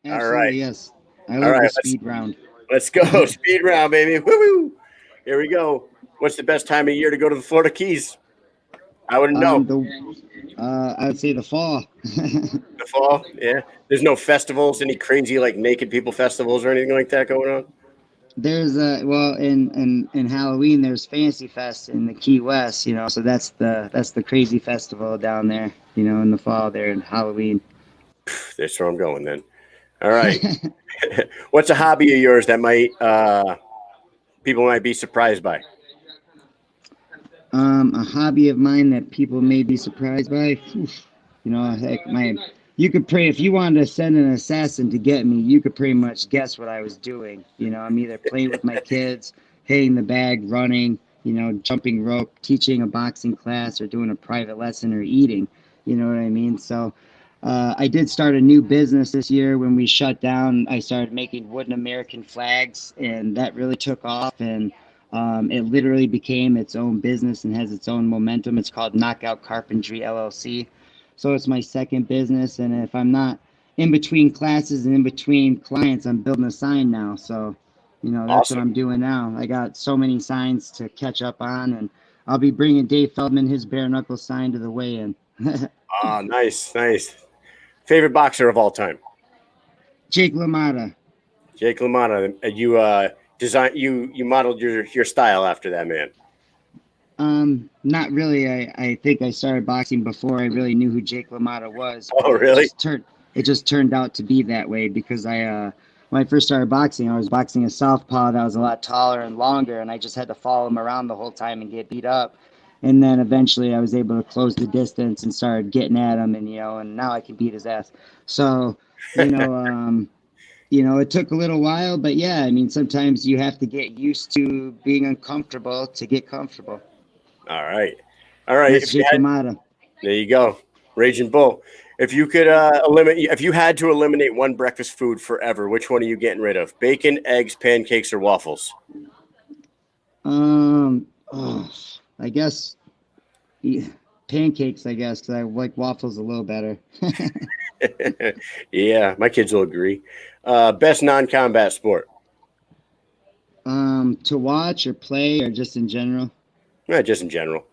All right. Absolutely, yes. I All love right. the Let's speed round. let's go. Speed round, baby. Woo-hoo. Here we go. What's the best time of year to go to the Florida Keys? I wouldn't know. I would say the fall. The fall? Yeah. There's no festivals, any crazy like naked people festivals or anything like that going on? There's well in Halloween there's Fancy Fest in the Key West, so that's the crazy festival down there, in the fall there in Halloween. That's where I'm going then. All right. What's a hobby of yours that might people might be surprised by? A hobby of mine that people may be surprised by. Oof, heck, you could pray if you wanted to send an assassin to get me. You could pretty much guess what I was doing. I'm either playing with my kids, hitting the bag, running, jumping rope, teaching a boxing class, or doing a private lesson, or eating. You know what I mean? So. I did start a new business this year when we shut down. I started making wooden American flags, and that really took off. And it literally became its own business and has its own momentum. It's called Knockout Carpentry LLC. So it's my second business. And if I'm not in between classes and in between clients, I'm building a sign now. So, that's what Awesome. I'm doing now. I got so many signs to catch up on, and I'll be bringing Dave Feldman his bare knuckle sign to the weigh-in. Ah, nice, nice. Favorite boxer of all time? Jake LaMotta. Jake LaMotta. You you modeled your style after that man. Not really. I think I started boxing before I really knew who Jake LaMotta was, Oh, but really? it just turned out to be that way because when I first started boxing, I was boxing a southpaw that was a lot taller and longer, and I just had to follow him around the whole time and get beat up. And then eventually I was able to close the distance and started getting at him, and now I can beat his ass. So, you know, um, it took a little while, but yeah, I mean, sometimes you have to get used to being uncomfortable to get comfortable. All right, all right. That's Jake LaMotta. There you go, Raging Bull. If you could if you had to eliminate one breakfast food forever, which one are you getting rid of? Bacon, eggs, pancakes, or waffles? Oh, I guess yeah, pancakes, I guess, 'cause I like waffles a little better. Yeah, my kids will agree. Best non-combat sport? To watch or play or just in general. Just in general.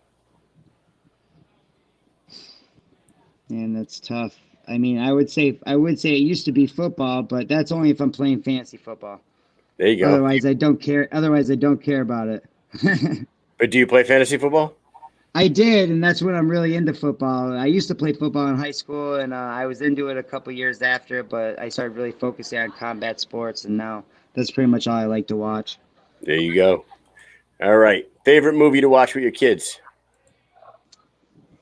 And that's tough. I mean, I would say it used to be football, but that's only if I'm playing fantasy football. There you go. Otherwise, I don't care. Otherwise, I don't care about it. But do you play fantasy football? I did, and that's when I'm really into football. I used to play football in high school, and I was into it a couple years after, but I started really focusing on combat sports, and now that's pretty much all I like to watch. There you go. All right. Favorite movie to watch with your kids?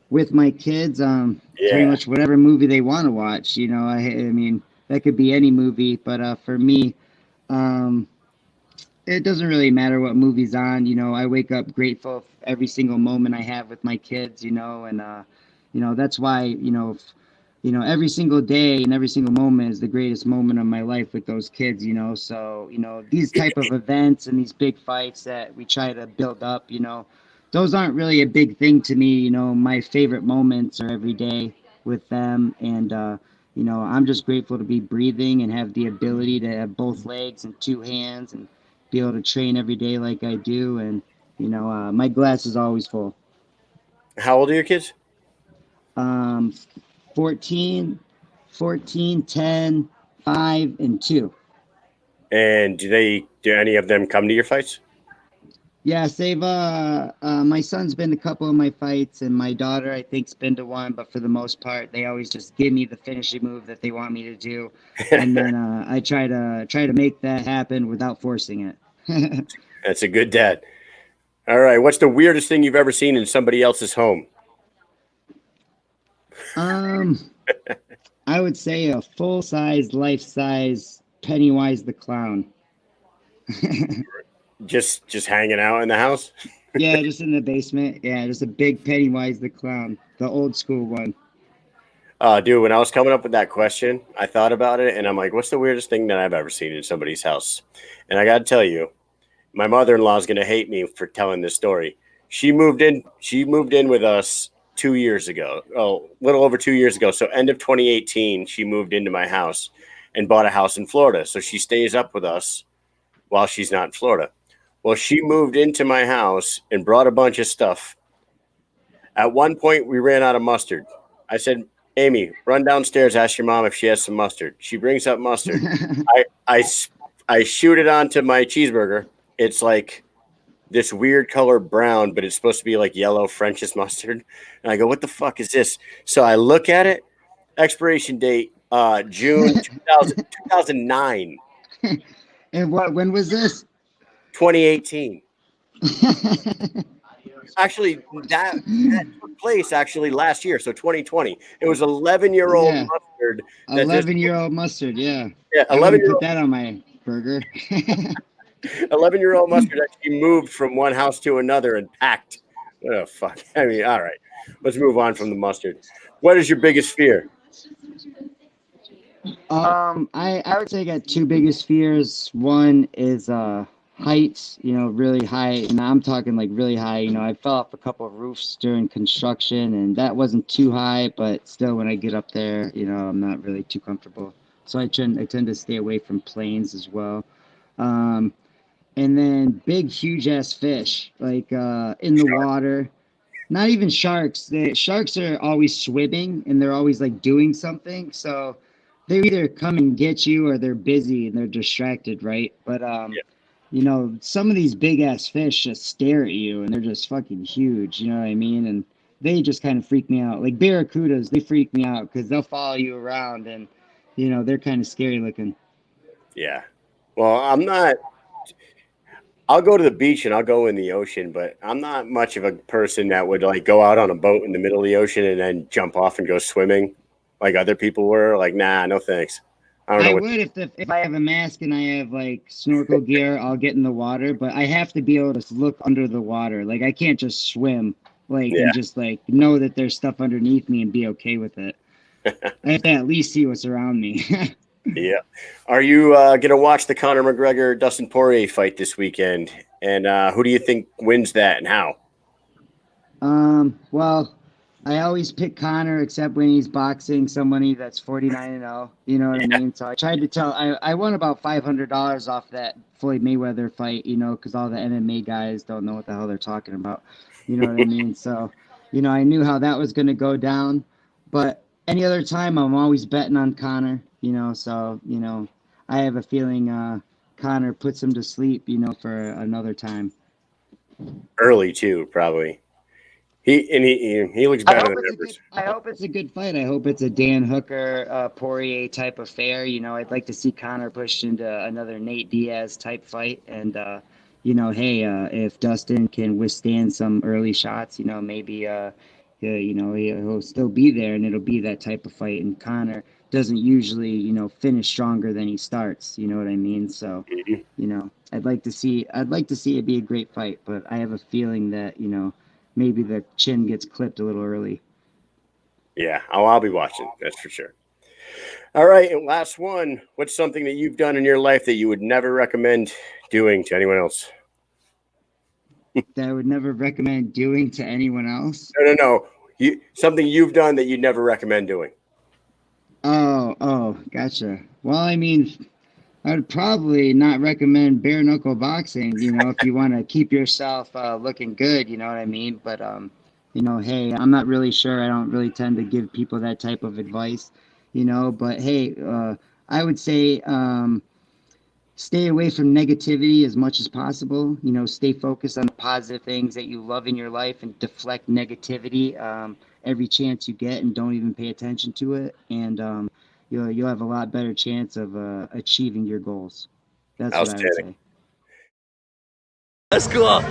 With my kids, pretty Yeah. much whatever movie they want to watch. I mean, that could be any movie, but for me, um, it doesn't really matter what movie's on. I wake up grateful for every single moment I have with my kids. And that's why every single day and every single moment is the greatest moment of my life with those kids. So these type of events and these big fights that we try to build up. Those aren't really a big thing to me. My favorite moments are every day with them, and I'm just grateful to be breathing and have the ability to have both legs and two hands and be able to train every day like I do. And my glass is always full. How old are your kids? Um, 14, 14, 10, 5, and 2. And do any of them come to your fights? Yes, they've my son's been to a couple of my fights, and my daughter I think's been to one, but for the most part they always just give me the finishing move that they want me to do, and then I try to make that happen without forcing it. That's a good dad. All right. What's the weirdest thing you've ever seen in somebody else's home? um I would say a full size, life size Pennywise the clown. Just hanging out in the house? Yeah, just in the basement. Yeah, just a big Pennywise the clown, the old school one. Dude, when I was coming up with that question, I thought about it and I'm like, what's the weirdest thing that I've ever seen in somebody's house? And I got to tell you, my mother-in-law is going to hate me for telling this story. She moved in with us 2 years ago. Oh, a little over 2 years ago. So end of 2018, she moved into my house. and bought a house in Florida. So she stays up with us while she's not in Florida. Well, she moved into my house and brought a bunch of stuff. At one point, we ran out of mustard. I said, Amy, run downstairs, ask your mom if she has some mustard. She brings up mustard. I shoot it onto my cheeseburger. It's like this weird color brown, but it's supposed to be like yellow French's mustard. And I go, what the fuck is this? So I look at it, expiration date, June 2009. And when was this? 2018. Actually, that took place actually last year, so 2020. It was 11-year-old mustard. 11-year-old mustard, yeah. Yeah, I wouldn't put that on my burger. 11-year-old mustard actually moved from one house to another and packed. Oh, fuck. I mean, all right. Let's move on from the mustard. What is your biggest fear? I would say I got two biggest fears. One is heights, really high, and I'm talking like really high. I fell off a couple of roofs during construction, and that wasn't too high, but still, when I get up there, I'm not really too comfortable. So I tend to stay away from planes as well. And then big, huge ass fish, like in the water. Not even sharks. The sharks are always swimming, and they're always like doing something. So they either come and get you, or they're busy and they're distracted, right? But some of these big ass fish just stare at you, and they're just fucking huge. You know what I mean? And they just kind of freak me out. Like barracudas, they freak me out because they'll follow you around, and they're kind of scary looking. Yeah. Well, I'm not. I'll go to the beach and I'll go in the ocean, but I'm not much of a person that would like go out on a boat in the middle of the ocean and then jump off and go swimming like other people were. Like, nah, no thanks. I would if I have a mask and I have like snorkel gear, I'll get in the water, but I have to be able to look under the water. Like I can't just swim and just like know that there's stuff underneath me and be okay with it. I have to at least see what's around me. Yeah. Are you gonna watch the Conor McGregor Dustin Poirier fight this weekend? And who do you think wins that and how? Well, I always pick Conor except when he's boxing somebody that's 49-0. You know what I mean? So I tried to tell. I won about $500 off that Floyd Mayweather fight. Because all the MMA guys don't know what the hell they're talking about. You know what I mean? So, I knew how that was going to go down. But any other time, I'm always betting on Conor. So I have a feeling Conor puts him to sleep. For another time. Early too, probably. He looks better than ever. I hope it's a good fight. I hope it's a Dan Hooker, Poirier type affair. I'd like to see Conor pushed into another Nate Diaz type fight. And, if Dustin can withstand some early shots, maybe, he'll still be there and it'll be that type of fight. And Conor doesn't usually, finish stronger than he starts. You know what I mean? So, I'd like to see it be a great fight, but I have a feeling that, maybe the chin gets clipped a little early. Yeah, I'll be watching. That's for sure. All right, and last one. What's something that you've done in your life that you would never recommend doing to anyone else? That I would never recommend doing to anyone else? No. Something you've done that you'd never recommend doing. Oh, gotcha. Well, I mean, I would probably not recommend bare knuckle boxing, if you want to keep yourself looking good, you know what I mean? But, hey, I'm not really sure. I don't really tend to give people that type of advice, but hey, I would say stay away from negativity as much as possible. Stay focused on the positive things that you love in your life and deflect negativity every chance you get, and don't even pay attention to it. And, you'll have a lot better chance of achieving your goals. That's what I would say. Let's go.